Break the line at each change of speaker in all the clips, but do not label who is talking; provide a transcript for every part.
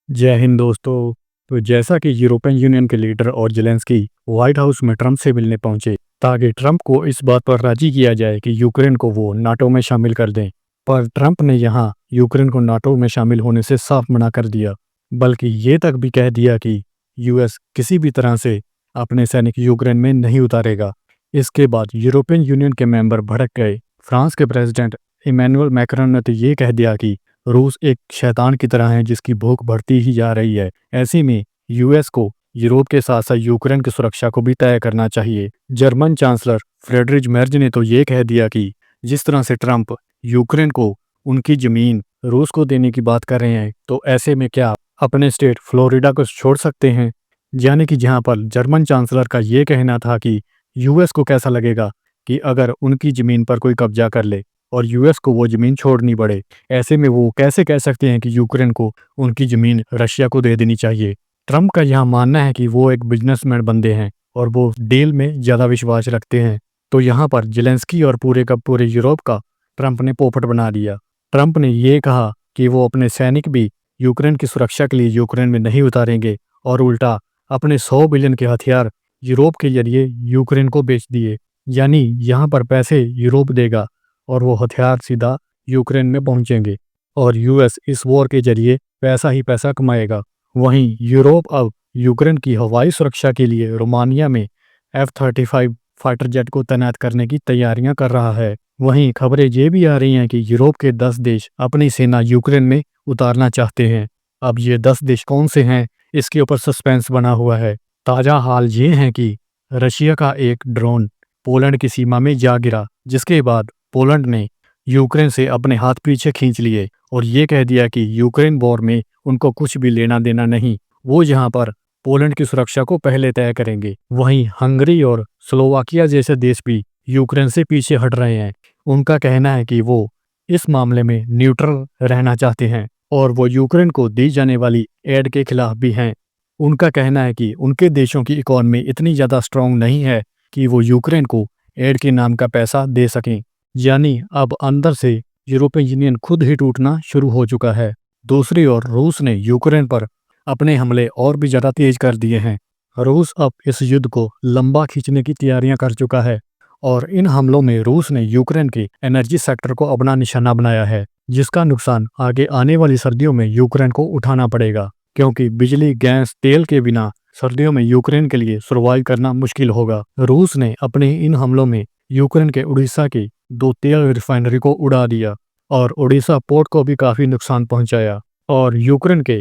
जय हिंद दोस्तों। तो जैसा कि यूरोपियन यूनियन के लीडर और जेलेंस्की व्हाइट हाउस में ट्रंप से मिलने पहुंचे ताकि ट्रंप को इस बात पर राजी किया जाए कि यूक्रेन को वो नाटो में शामिल कर दें, पर ट्रंप ने यहां यूक्रेन को नाटो में शामिल होने से साफ मना कर दिया, बल्कि ये तक भी कह दिया कि यूएस किसी भी तरह से अपने सैनिक यूक्रेन में नहीं उतारेगा। इसके बाद यूरोपियन यूनियन के मेंबर भड़क गए। फ्रांस के प्रेसिडेंट इमैनुअल मैक्रोन ने तो ये कह दिया कि रूस एक शैतान की तरह है जिसकी भूख बढ़ती ही जा रही है। ऐसे में यूएस को यूरोप के साथ साथ यूक्रेन की सुरक्षा को भी तय करना चाहिए। जर्मन चांसलर फ्रेडरिच मेर्ज ने तो ये कह दिया कि जिस तरह से ट्रंप यूक्रेन को उनकी जमीन रूस को देने की बात कर रहे हैं, तो ऐसे में क्या अपने स्टेट फ्लोरिडा को छोड़ सकते हैं। यानी कि जहां पर जर्मन चांसलर का ये कहना था कि यूएस को कैसा लगेगा कि अगर उनकी जमीन पर कोई कब्जा कर ले और यूएस को वो जमीन छोड़नी पड़े। ऐसे में वो कैसे कह सकते हैं कि यूक्रेन को उनकी जमीन रशिया को दे देनी चाहिए। ट्रंप का यह मानना है कि वो एक बिजनेसमैन बंदे हैं और वो डील में ज़्यादा विश्वास रखते हैं। तो यहाँ पर जेलेंस्की और पूरे का पूरे यूरोप का ट्रंप ने पोपट बना दिया। ट्रंप ने ये कहा कि वो अपने सैनिक भी यूक्रेन की सुरक्षा के लिए यूक्रेन में नहीं उतारेंगे और उल्टा अपने 100 बिलियन के हथियार यूरोप के जरिए यूक्रेन को बेच दिए। यानी यहाँ पर पैसे यूरोप देगा और वो हथियार सीधा यूक्रेन में पहुंचेंगे और यूएस इस वॉर के जरिए पैसा ही पैसा कमाएगा। वहीं यूरोप अब यूक्रेन की हवाई सुरक्षा के लिए रोमानिया में F-35 फाइटर जेट को तैनात करने की तैयारियां कर रहा है। वहीं खबरें ये भी आ रही हैं कि यूरोप के 10 देश अपनी सेना यूक्रेन में उतारना चाहते हैं। अब ये 10 देश कौन से हैं, इसके ऊपर सस्पेंस बना हुआ है। ताज़ा हाल ये है कि रशिया का एक ड्रोन पोलैंड की सीमा में जा गिरा, जिसके बाद पोलैंड ने यूक्रेन से अपने हाथ पीछे खींच लिए और ये कह दिया कि यूक्रेन वॉर में उनको कुछ भी लेना देना नहीं, वो यहाँ पर पोलैंड की सुरक्षा को पहले तय करेंगे। वहीं हंगरी और स्लोवाकिया जैसे देश भी यूक्रेन से पीछे हट रहे हैं। उनका कहना है कि वो इस मामले में न्यूट्रल रहना चाहते हैं और वो यूक्रेन को दी जाने वाली एड के खिलाफ भी हैं। उनका कहना है कि उनके देशों की इकॉनमी इतनी ज़्यादा स्ट्रांग नहीं है कि वो यूक्रेन को एड के नाम का पैसा दे सकें। यानी अब अंदर से यूरोपियन यूनियन खुद ही टूटना शुरू हो चुका है। दूसरी ओर रूस ने यूक्रेन पर अपने हमले और भी ज़्यादा तेज कर दिए हैं। रूस अब इस युद्ध को लंबा खींचने की तैयारियां कर चुका है और इन हमलों में रूस ने यूक्रेन के एनर्जी सेक्टर को अपना निशाना बनाया है, जिसका नुकसान आगे आने वाली सर्दियों में यूक्रेन को उठाना पड़ेगा, क्योंकि बिजली, गैस, तेल के बिना सर्दियों में यूक्रेन के लिए सर्वाइव करना मुश्किल होगा। रूस ने अपने इन हमलों में यूक्रेन के उड़ीसा की 2 तेल रिफाइनरी को उड़ा दिया और उड़ीसा पोर्ट को भी काफ़ी नुकसान पहुंचाया और यूक्रेन के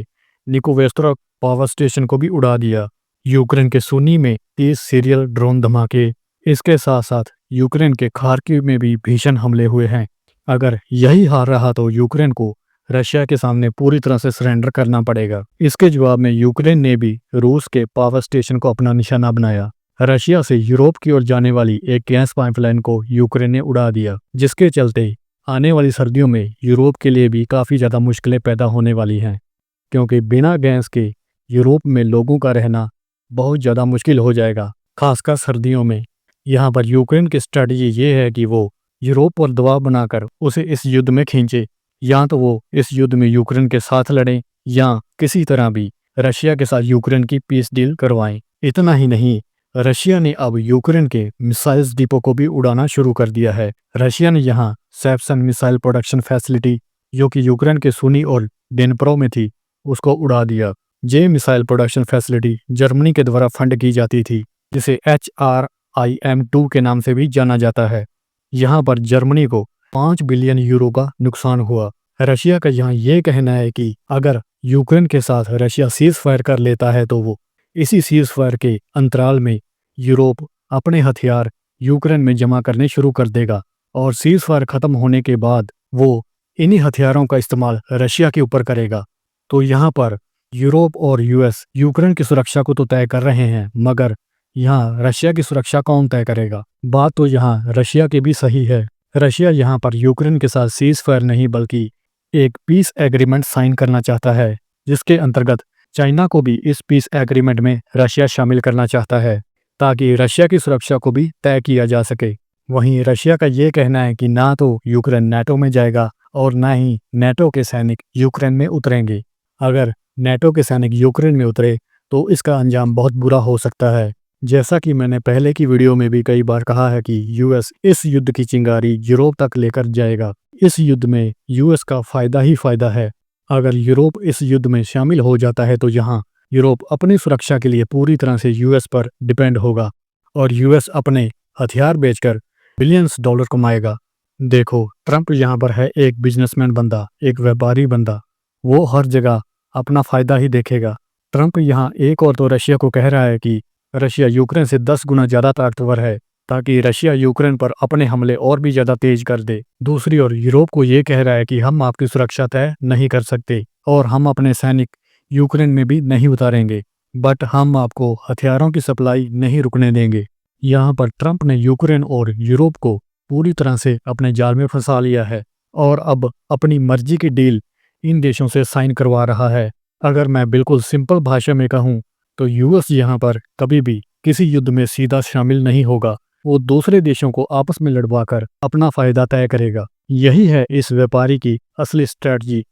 निकोवेस्त्रोक पावर स्टेशन को भी उड़ा दिया। यूक्रेन के सुनी में 30 सीरियल ड्रोन धमाके। इसके साथ साथ यूक्रेन के खार्किव में भी भीषण हमले हुए हैं। अगर यही हार रहा तो यूक्रेन को रशिया के सामने पूरी तरह से सरेंडर करना पड़ेगा। इसके जवाब में यूक्रेन ने भी रूस के पावर स्टेशन को अपना निशाना बनाया। रशिया से यूरोप की ओर जाने वाली एक गैस पाइपलाइन को यूक्रेन ने उड़ा दिया, जिसके चलते आने वाली सर्दियों में यूरोप के लिए भी काफ़ी ज़्यादा मुश्किलें पैदा होने वाली हैं, क्योंकि बिना गैस के यूरोप में लोगों का रहना बहुत ज़्यादा मुश्किल हो जाएगा, खासकर सर्दियों में। यहाँ पर यूक्रेन की स्ट्रेटजी ये है कि वो यूरोप पर दबाव बनाकर उसे इस युद्ध में खींचे। या तो वो इस युद्ध में यूक्रेन के साथ लड़ें या किसी तरह भी रशिया के साथ यूक्रेन की पीस डील करवाएं। इतना ही नहीं, रशिया ने अब यूक्रेन के मिसाइल्स डिपो को भी उड़ाना शुरू कर दिया है। रशिया ने यहाँ सैप्सन मिसाइल प्रोडक्शन फैसिलिटी, जो कि यूक्रेन के सुनी और डेनप्रो में थी, उसको उड़ा दिया। ये मिसाइल प्रोडक्शन फैसिलिटी जर्मनी के द्वारा फंड की जाती थी, जिसे HRIM-2 के नाम से भी जाना जाता है। यहाँ पर जर्मनी को 5 बिलियन यूरो का नुकसान हुआ। रशिया का यहाँ ये कहना है कि अगर यूक्रेन के साथ रशिया सीज फायर कर लेता है तो वो इसी सीज फायर के अंतराल में यूरोप अपने हथियार यूक्रेन में जमा करने शुरू कर देगा और सीज फायर खत्म होने के बाद वो इन्हीं हथियारों का इस्तेमाल रशिया के ऊपर करेगा। तो यहाँ पर यूरोप और यूएस यूक्रेन की सुरक्षा को तो तय कर रहे हैं, मगर यहाँ रशिया की सुरक्षा कौन तय करेगा? बात तो यहाँ रशिया की भी सही है। रशिया यहाँ पर यूक्रेन के साथ सीज फायर नहीं बल्कि एक पीस एग्रीमेंट साइन करना चाहता है, जिसके अंतर्गत चाइना को भी इस पीस एग्रीमेंट में रशिया शामिल करना चाहता है, ताकि रशिया की सुरक्षा को भी तय किया जा सके। वहीं रशिया का ये कहना है कि ना तो यूक्रेन नाटो में जाएगा और ना ही नाटो के सैनिक यूक्रेन में उतरेंगे। अगर नाटो के सैनिक यूक्रेन में उतरे तो इसका अंजाम बहुत बुरा हो सकता है। जैसा कि मैंने पहले की वीडियो में भी कई बार कहा है कि यूएस इस युद्ध की चिंगारी यूरोप तक लेकर जाएगा। इस युद्ध में यूएस का फायदा ही फायदा है। अगर यूरोप इस युद्ध में शामिल हो जाता है तो यहाँ यूरोप अपनी सुरक्षा के लिए पूरी तरह से यूएस पर डिपेंड होगा और यूएस अपने हथियार बेचकर बिलियंस डॉलर कमाएगा। देखो, ट्रंप यहाँ पर है एक बिजनेसमैन बंदा, एक व्यापारी बंदा। वो हर जगह अपना फायदा ही देखेगा। ट्रंप यहाँ एक और तो रशिया को कह रहा है कि रशिया यूक्रेन से 10 गुना ज़्यादा ताकतवर है, ताकि रशिया यूक्रेन पर अपने हमले और भी ज़्यादा तेज कर दे। दूसरी ओर यूरोप को ये कह रहा है कि हम आपकी सुरक्षा तय नहीं कर सकते और हम अपने सैनिक यूक्रेन में भी नहीं उतारेंगे, बट हम आपको हथियारों की सप्लाई नहीं रुकने देंगे। यहाँ पर ट्रंप ने यूक्रेन और यूरोप को पूरी तरह से अपने जाल में फंसा लिया है और अब अपनी मर्जी की डील इन देशों से साइन करवा रहा है। अगर मैं बिल्कुल सिंपल भाषा में कहूँ तो यूएस यहाँ पर कभी भी किसी युद्ध में सीधा शामिल नहीं होगा। वो दूसरे देशों को आपस में लड़वाकर अपना फायदा तय करेगा। यही है इस व्यापारी की असली स्ट्रेटजी।